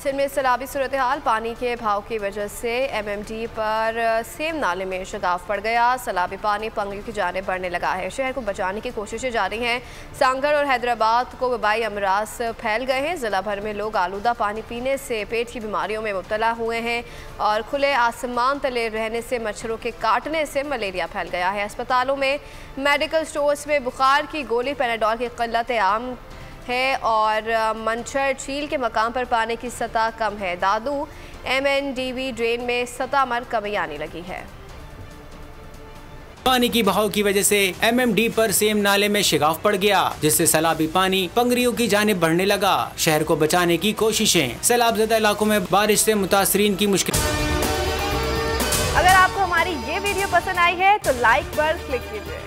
सिंध में सैलाबी सूरत हाल, पानी के बहाव की वजह से MMD पर सेम नाले में शगाफ पड़ गया। सैलाबी पानी पंगियों की जानिब बढ़ने लगा है। शहर को बचाने की कोशिशें जारी हैं। सांगड़ और हैदराबाद को वबाई अमराज फैल गए हैं। जिला भर में लोग आलूदा पानी पीने से पेट की बीमारियों में मुब्तला हुए हैं और खुले आसमान तले रहने से मच्छरों के काटने से मलेरिया फैल गया है। अस्पतालों में, मेडिकल स्टोर्स में बुखार की गोली, पैराडोल की किल्लत आम है और मंचर झील के मकाम पर पानी की सतह कम है। दादू MNDV ड्रेन में सतह मर कमी आने लगी है। पानी की बहाव की वजह से MMD पर सेम नाले में शिगाफ पड़ गया, जिससे सैलाबी पानी पंगरियों की जानिब बढ़ने लगा। शहर को बचाने की कोशिशें, सैलाबज़दा इलाकों में बारिश से मुतासरीन की मुश्किल। अगर आपको हमारी ये वीडियो पसंद आई है तो लाइक पर क्लिक कीजिए।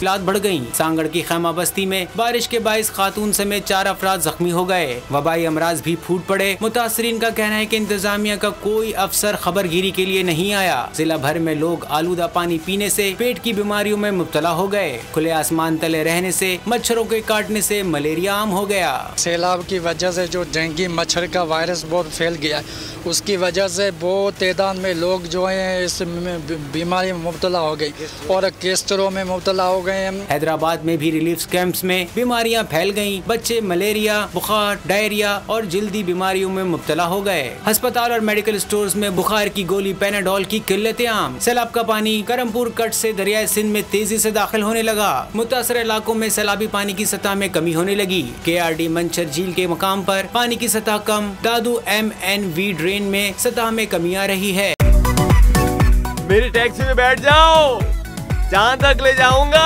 बढ़ गयी। सांगड़ की खैमा बस्ती में बारिश के बाइस खातून समेत 4 अफराद जख्मी हो गए। वबाई अमराज भी फूट पड़े। मुतासरीन का कहना है कि इंतजामिया का कोई अफसर खबरगिरी के लिए नहीं आया। जिला भर में लोग आलूदा पानी पीने से पेट की बीमारियों में मुब्तला हो गए। खुले आसमान तले रहने से मच्छरों के काटने से मलेरिया आम हो गया। सैलाब की वजह से जो डेंगू मच्छर का वायरस बहुत फैल गया, उसकी वजह से बहुत तादाद में लोग जो है इस बीमारी में मुब्तला हो गई और केस्टरों में मुब्तला हो गए। हैदराबाद में भी रिलीफ कैंप्स में बीमारियां फैल गईं। बच्चे मलेरिया, बुखार, डायरिया और जल्दी बीमारियों में मुब्तला हो गए। अस्पताल और मेडिकल स्टोर्स में बुखार की गोली, पैराडोल की किल्लतें आम। सैलाब का पानी करमपुर कट से दरियाए सिंध में तेजी से दाखिल होने लगा। मुतासर इलाकों में सैलाबी पानी की सतह में कमी होने लगी। KRD मंचर झील के मकाम पर पानी की सतह कम। दादू MNV ड्रेन में सतह में कमी आ रही है। मेरी टैक्सी में बैठ जाओ, जहाँ तक ले जाऊंगा।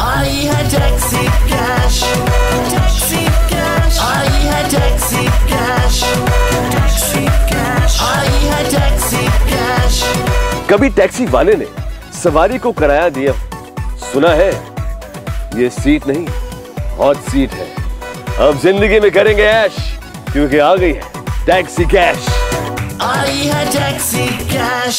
आई है टैक्सी कैश, टैक्सी कैश, आई है टैक्सी कैश, टैक्सी कैश, आई है टैक्सी कैश। कभी टैक्सी वाले ने सवारी को किराया दिया, सुना है ये सीट नहीं हॉट सीट है। अब जिंदगी में करेंगे ऐश, क्योंकि आ गई है टैक्सी कैश। आई है टैक्सी कैश।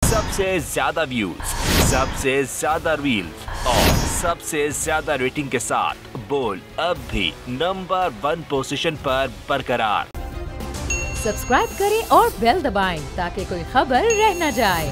सबसे ज्यादा व्यूज, सबसे ज्यादा रील्स और सबसे ज्यादा रेटिंग के साथ बोल अब भी नंबर 1 पोजीशन पर बरकरार। सब्सक्राइब करें और बेल दबाएं ताकि कोई खबर रह न जाए।